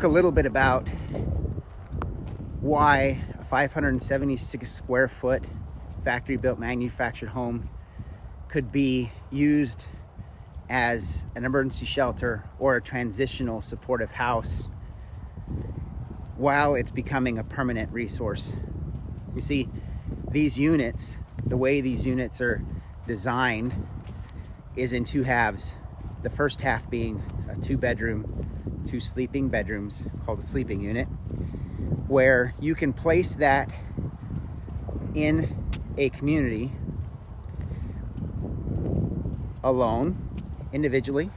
little bit about why a 576 square foot factory built manufactured home could be used as an emergency shelter or a transitional supportive house while it's becoming a permanent resource. You see, these units, the way these units are designed is in two halves. The first half being a 2-bedroom, 2 sleeping bedrooms called a sleeping unit, where you can place that in a community alone, individually,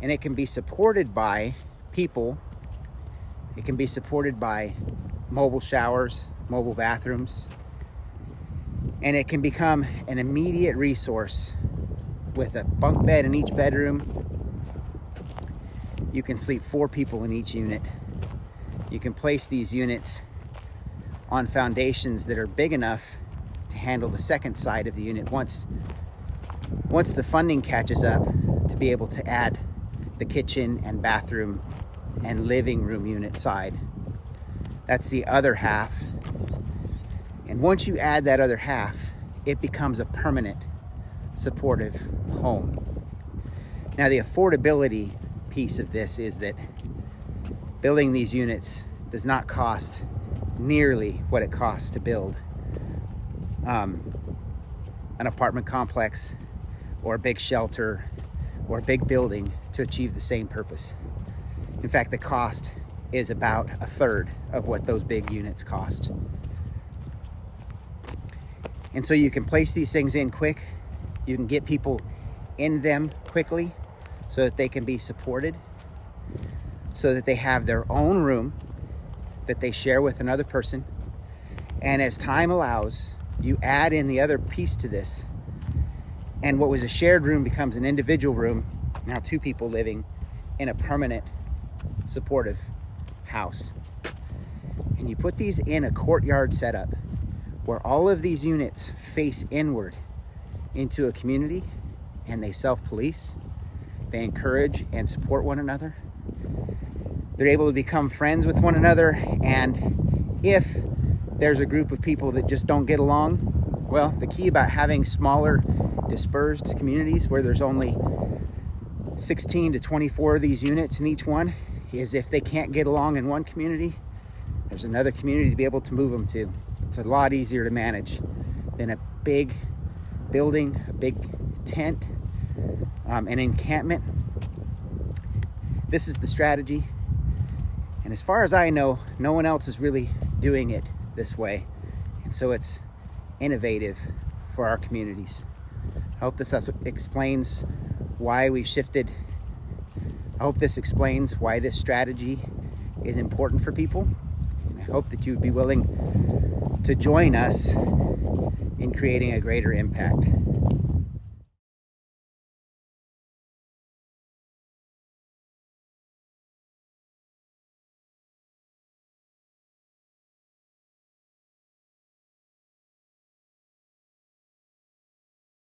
and it can be supported by people. It can be supported by mobile showers, mobile bathrooms, and it can become an immediate resource with a bunk bed in each bedroom. You can sleep 4 people in each unit. You can place these units on foundations that are big enough to handle the second side of the unit once the funding catches up, to be able to add the kitchen and bathroom and living room unit side. That's the other half. And once you add that other half, it becomes a permanent supportive home. Now, the affordability piece of this is that building these units does not cost nearly what it costs to build an apartment complex or a big shelter or a big building to achieve the same purpose. In fact, the cost is about a third of what those big units cost. And so you can place these things in quick. You can get people in them quickly so that they can be supported, so that they have their own room that they share with another person. And as time allows, you add in the other piece to this, and what was a shared room becomes an individual room, now 2 people living in a permanent supportive house. And you put these in a courtyard setup where all of these units face inward into a community, and they self-police, they encourage and support one another. They're able to become friends with one another, and if there's a group of people that just don't get along, well, the key about having smaller dispersed communities where there's only 16 to 24 of these units in each one is if they can't get along in one community, there's another community to be able to move them to. It's a lot easier to manage than a big building, a big tent, an encampment. This is the strategy. And as far as I know, no one else is really doing it this way. And so it's innovative for our communities. I hope this explains why we've shifted. I hope this explains why this strategy is important for people. And I hope that you would be willing to join us in creating a greater impact.